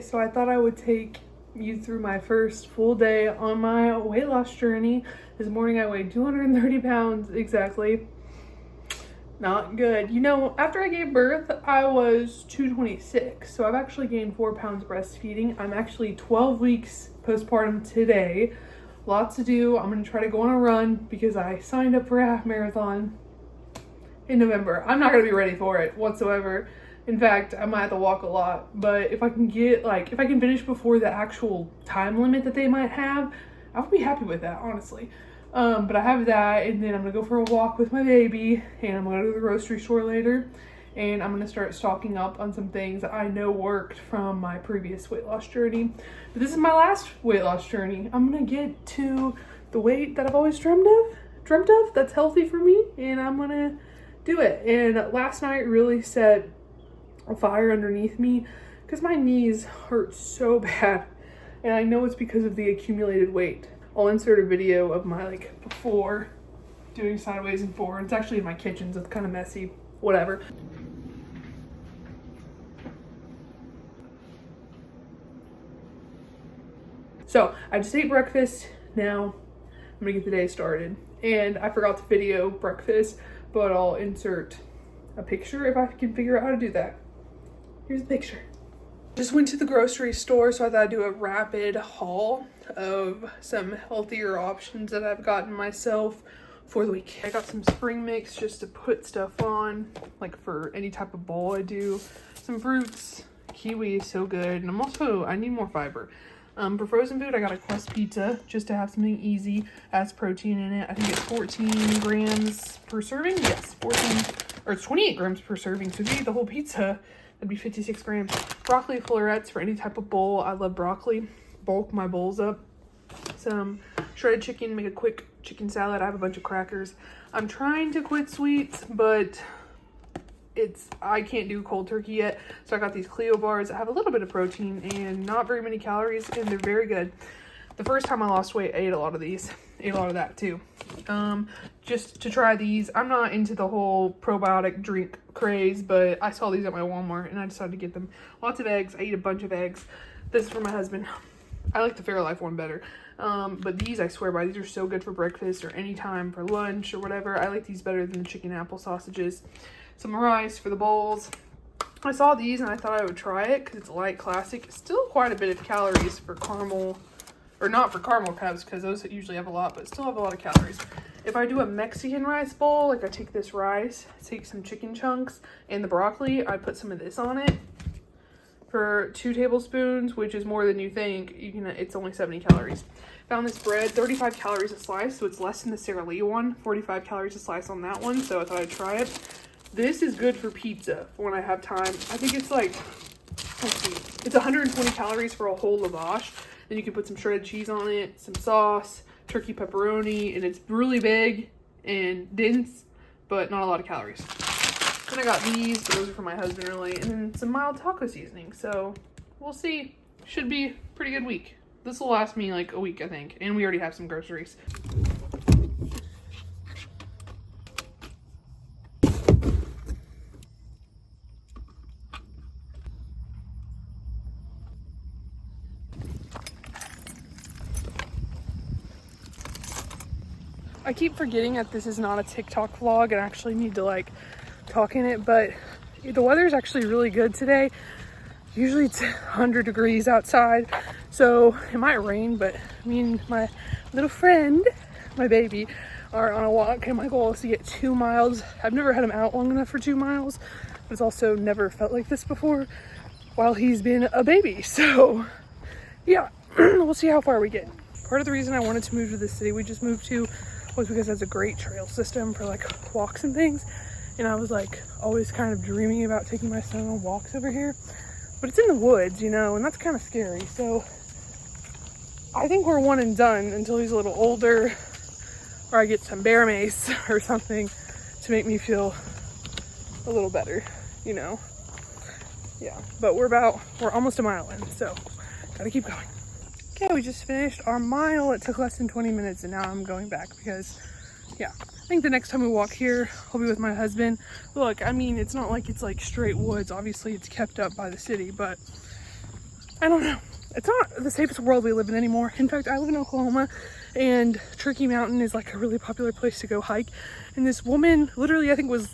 So I thought I would take you through my first full day on my weight loss journey. This morning I weighed 230 pounds exactly. Not good. You know, after I gave birth, I was 226. So I've actually gained 4 pounds breastfeeding. I'm actually 12 weeks postpartum today. Lots to do. I'm going to try to go on a run because I signed up for a half marathon in November. I'm not going to be ready for it whatsoever. In fact, I might have to walk a lot, but if I can if I can finish before the actual time limit that they might have, I would be happy with that, honestly. But I have that, and then I'm gonna go for a walk with my baby, and I'm gonna go to the grocery store later, and I'm gonna start stocking up on some things that I know worked from my previous weight loss journey. But this is my last weight loss journey. I'm gonna get to the weight that I've always dreamt of, that's healthy for me, and I'm gonna do it. And last night really set a fire underneath me because my knees hurt so bad, and I know it's because of the accumulated weight. I'll insert a video of my before doing sideways and forward. It's actually in my kitchen, so it's kind of messy, whatever. So I just ate breakfast. Now I'm gonna get the day started, and I forgot to video breakfast, but I'll insert a picture if I can figure out how to do that. Here's a picture. Just went to the grocery store, so I thought I'd do a rapid haul of some healthier options that I've gotten myself for the week. I got some spring mix just to put stuff on, like for any type of bowl I do. Some fruits, kiwi is so good, and I need more fiber. For frozen food, I got a crust pizza just to have something easy, has protein in it. I think it's 14 grams per serving. Yes, 14, or it's 28 grams per serving. So if you eat the whole pizza, that'd be 56 grams. Broccoli florets for any type of bowl. I love broccoli. Bulk my bowls up. Some shredded chicken, make a quick chicken salad. I have a bunch of crackers. I'm trying to quit sweets, but I can't do cold turkey yet. So I got these Clio bars that have a little bit of protein and not very many calories, and they're very good. The first time I lost weight, I ate a lot of these. Ate a lot of that too. Just to try these. I'm not into the whole probiotic drink craze, but I saw these at my Walmart and I decided to get them. Lots of eggs. I eat a bunch of eggs. This is for my husband. I like the Fairlife one better. But these, I swear by, these are so good for breakfast or anytime for lunch or whatever. I like these better than the chicken apple sausages. Some rice for the bowls. I saw these and I thought I would try it because it's a light classic. It's still quite a bit of calories for caramel, or not for caramel cups because those usually have a lot, but still have a lot of calories. If I do a Mexican rice bowl, I take this rice, take some chicken chunks and the broccoli, I put some of this on it for 2 tablespoons, which is more than you think. It's only 70 calories. Found this bread, 35 calories a slice, so it's less than the Sara Lee one, 45 calories a slice on that one, so I thought I'd try it. This is good for pizza for when I have time. I think it's let's see, it's 120 calories for a whole lavash. Then you can put some shredded cheese on it, some sauce, turkey pepperoni, and it's really big and dense, but not a lot of calories. Then I got these, but those are for my husband really, and then some mild taco seasoning. So we'll see. Should be a pretty good week. This will last me a week, I think, and we already have some groceries. I keep forgetting that this is not a TikTok vlog and I actually need to talk in it, but the weather is actually really good today. Usually it's 100 degrees outside, so it might rain, but me and my little friend, my baby, are on a walk, and my goal is to get 2 miles. I've never had him out long enough for 2 miles, but it's also never felt like this before while he's been a baby. So yeah, we'll see how far we get. Part of the reason I wanted to move to the city we just moved to was because it has a great trail system for walks and things, and I was always kind of dreaming about taking my son on walks over here, but it's in the woods, and that's kind of scary. So I think we're one and done until he's a little older, or I get some bear mace or something to make me feel a little better, yeah. But we're almost a mile in, so gotta keep going. Okay, we just finished our mile. It took less than 20 minutes, and now I'm going back because, yeah, I think the next time we walk here, I'll be with my husband. Look, I mean, it's not like it's straight woods. Obviously, it's kept up by the city, but I don't know. It's not the safest world we live in anymore. In fact, I live in Oklahoma, and Turkey Mountain is like a really popular place to go hike. And this woman, literally, I think it was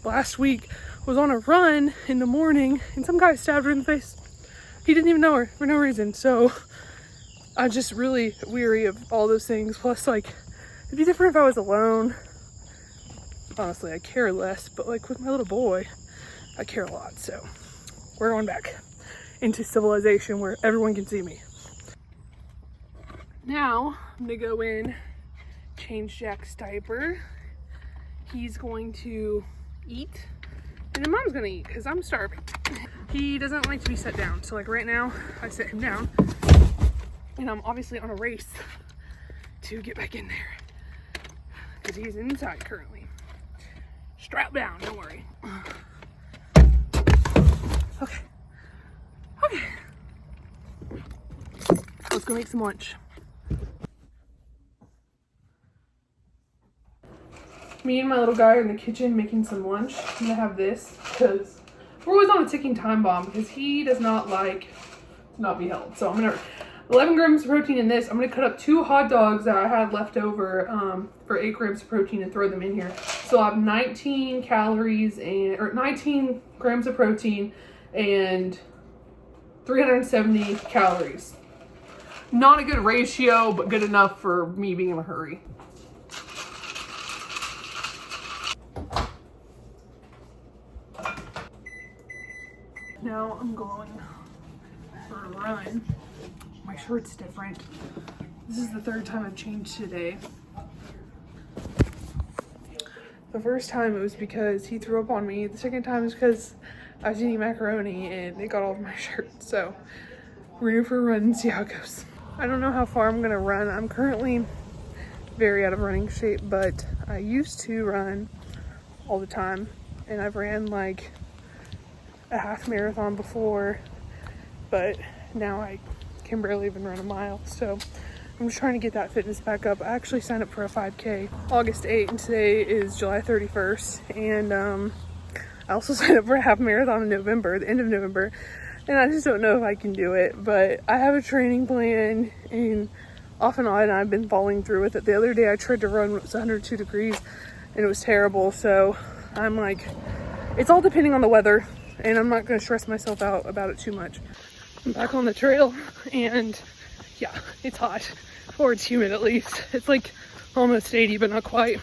last week, was on a run in the morning, and some guy stabbed her in the face. He didn't even know her for no reason. So I'm just really weary of all those things. Plus, like, it'd be different if I was alone. Honestly, I care less, but like with my little boy, I care a lot. So we're going back into civilization where everyone can see me. Now I'm gonna go in, change Jack's diaper. He's going to eat, and then Mom's gonna eat because I'm starving. He doesn't like to be set down, so like right now I set him down, and I'm obviously on a race to get back in there because he's inside currently. Strap down, don't worry. Okay. Okay. Let's go make some lunch. Me and my little guy are in the kitchen making some lunch. I'm gonna have this because we're always on a ticking time bomb because he does not like to not be held. So I'm gonna 11 grams of protein in this. I'm gonna cut up 2 hot dogs that I had left over for 8 grams of protein and throw them in here. So I'll have 19 calories or 19 grams of protein and 370 calories. Not a good ratio, but good enough for me being in a hurry. Now I'm going for a run. My shirt's different. This is the 3rd time I've changed today. The first time it was because he threw up on me. The second time is because I was eating macaroni and it got all over my shirt. So we're gonna go for a run and see how it goes. I don't know how far I'm gonna run. I'm currently very out of running shape, but I used to run all the time, and I've ran like a half marathon before, but now I can barely even run a mile. So I'm just trying to get that fitness back up. I actually signed up for a 5K August 8th, and today is July 31st. And I also signed up for a half marathon in November, the end of November. And I just don't know if I can do it, but I have a training plan, and off and on I've been following through with it. The other day I tried to run when it was 102 degrees and it was terrible. So I'm like, it's all depending on the weather, and I'm not going to stress myself out about it too much. I'm back on the trail, and yeah, it's hot, or it's humid at least. It's like almost 80, but not quite.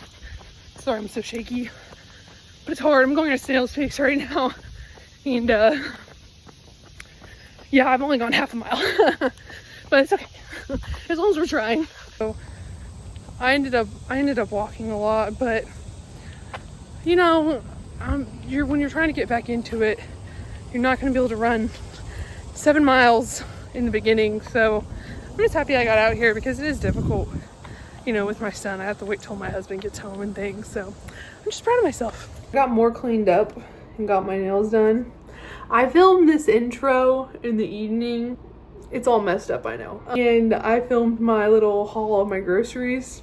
Sorry, I'm so shaky, but it's hard. I'm going at a snail's pace right now, and yeah, I've only gone half a mile, but it's okay as long as we're trying. So I ended up walking a lot, but you know, when you're trying to get back into it, you're not going to be able to run 7 miles in the beginning. So I'm just happy I got out here because it is difficult, you know, with my son. I have to wait till my husband gets home and things. So I'm just proud of myself. I got more cleaned up and got my nails done. I filmed this intro in the evening. It's all messed up, I know. And I filmed my little haul of my groceries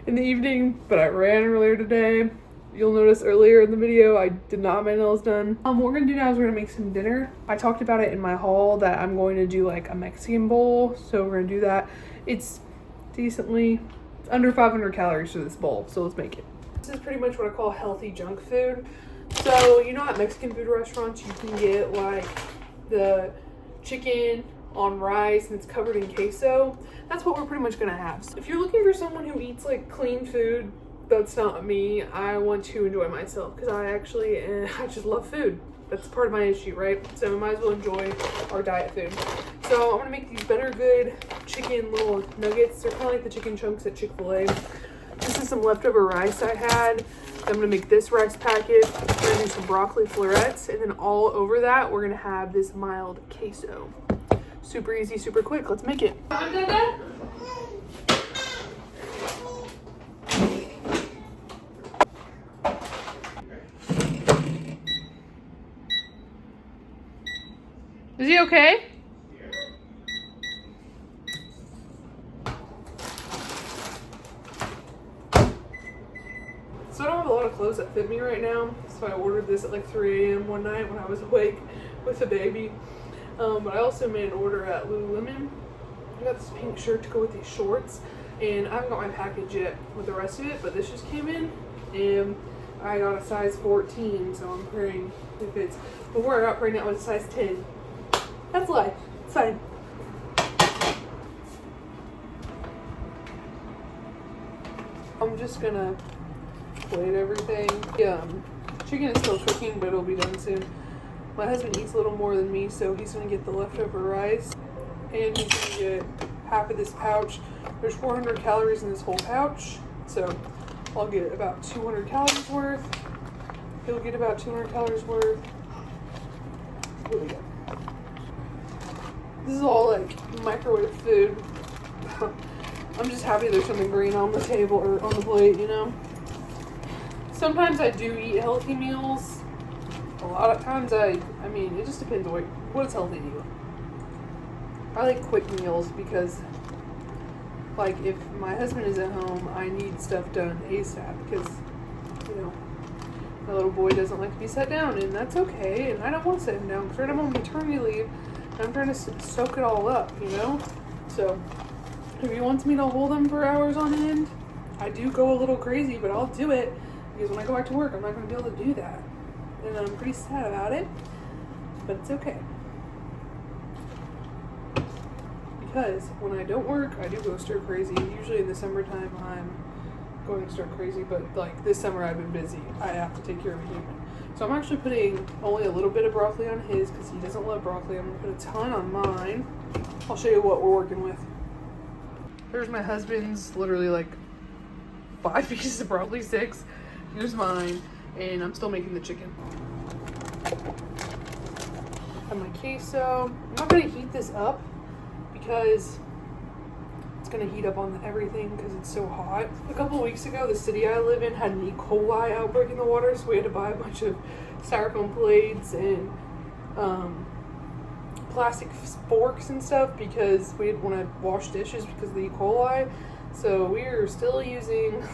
in the evening, but I ran earlier today. You'll notice earlier in the video, I did not have my nails done. What we're gonna do now is we're gonna make some dinner. I talked about it in my haul that I'm going to do like a Mexican bowl. So we're gonna do that. It's decently under 500 calories for this bowl. So let's make it. This is pretty much what I call healthy junk food. So, you know, at Mexican food restaurants, you can get like the chicken on rice and it's covered in queso. That's what we're pretty much gonna have. So if you're looking for someone who eats like clean food, that's not me. I want to enjoy myself because I just love food. That's part of my issue, right? So we might as well enjoy our diet food. So I'm gonna make these Better Good chicken little nuggets. They're kind of like the chicken chunks at Chick-fil-A. This is some leftover rice I had. I'm gonna make this rice packet. I'm gonna do some broccoli florets, and then all over that, we're gonna have this mild queso. Super easy, super quick. Let's make it. Is he okay? So I don't have a lot of clothes that fit me right now. So I ordered this at like 3 a.m. one night when I was awake with the baby. But I also made an order at Lululemon. I got this pink shirt to go with these shorts, and I haven't got my package yet with the rest of it, but this just came in, and I got a size 14, so I'm praying it fits. But where I got right now is a size 10. That's life. It's fine. I'm just gonna plate everything. Chicken is still cooking, but it'll be done soon. My husband eats a little more than me, so he's gonna get the leftover rice, and he's gonna get half of this pouch. There's 400 calories in this whole pouch, so I'll get about 200 calories worth. He'll get about 200 calories worth. Really good. This is all like microwave food. I'm just happy there's something green on the table or on the plate, you know. Sometimes I do eat healthy meals. A lot of times I mean, it just depends on what's healthy to you. I like quick meals because, like, if my husband is at home, I need stuff done ASAP because, you know, my little boy doesn't like to be set down, and that's okay. And I don't want to set him down because I'm on maternity leave, and I'm trying to soak it all up, you know. So if he wants me to hold him for hours on end, I do go a little crazy, but I'll do it because when I go back to work, I'm not going to be able to do that. And I'm pretty sad about it, but it's okay. Because when I don't work, I do go stir crazy. Usually in the summertime, I'm going stir crazy, but like this summer I've been busy. I have to take care of a human. So I'm actually putting only a little bit of broccoli on his because he doesn't love broccoli. I'm going to put a ton on mine. I'll show you what we're working with. There's my husband's literally like 5 pieces of broccoli, 6. Here's mine, and I'm still making the chicken. And my queso. I'm not going to heat this up because it's going to heat up on everything because it's so hot. A couple of weeks ago, the city I live in had an E. coli outbreak in the water, so we had to buy a bunch of styrofoam plates and plastic forks and stuff because we didn't want to wash dishes because of the E. coli. So we are still using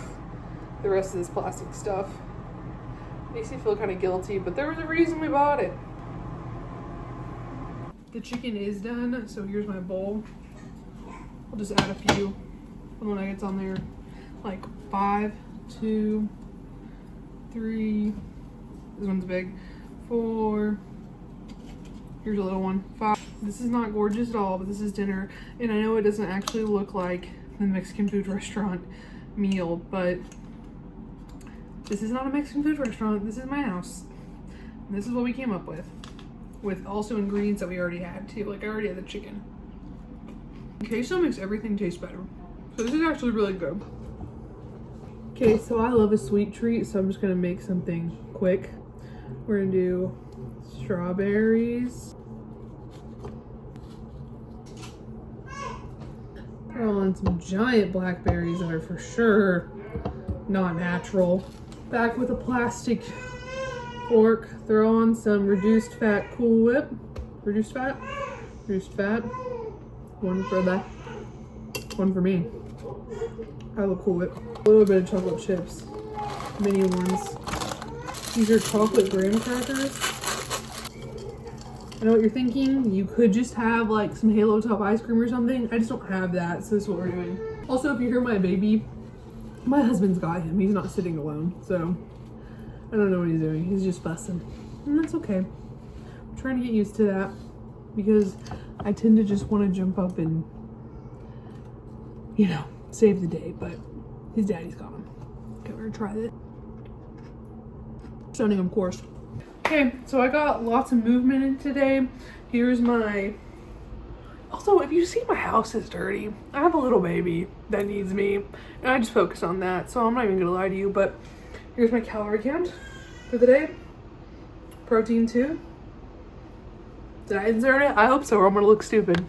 the rest of this plastic stuff. Makes me feel kind of guilty, but there was a reason we bought it. The chicken is done, so here's my bowl. I'll just add a few little nuggets on there. Like 5, 2, 3. This one's big. 4. Here's a little one. 5. This is not gorgeous at all, but this is dinner. And I know it doesn't actually look like the Mexican food restaurant meal, but this is not a Mexican food restaurant. This is my house. And this is what we came up with also ingredients that we already had too. Like I already had the chicken. Queso makes everything taste better. So this is actually really good. Okay, so I love a sweet treat, so I'm just gonna make something quick. We're gonna do strawberries. Throw on some giant blackberries that are for sure not natural. Back with a plastic fork, throw on some reduced fat Cool Whip. Reduced fat. One for that. One for me. I love Cool Whip. A little bit of chocolate chips. Mini ones. These are chocolate graham crackers. I know what you're thinking. You could just have like some Halo Top ice cream or something. I just don't have that, so this is what we're doing. Also, if you hear my baby, my husband's got him. He's not sitting alone, so I don't know what he's doing. He's just fussing. And that's okay. I'm trying to get used to that because I tend to just want to jump up and, you know, save the day, but his daddy's got him. Okay, we're gonna try this. Stunning, of course. Okay, so I got lots of movement in today. Here's my... Also, if you see my house is dirty, I have a little baby that needs me, and I just focus on that, so I'm not even gonna lie to you, but here's my calorie count for the day. Protein 2. Did I insert it? I hope so, or I'm gonna look stupid.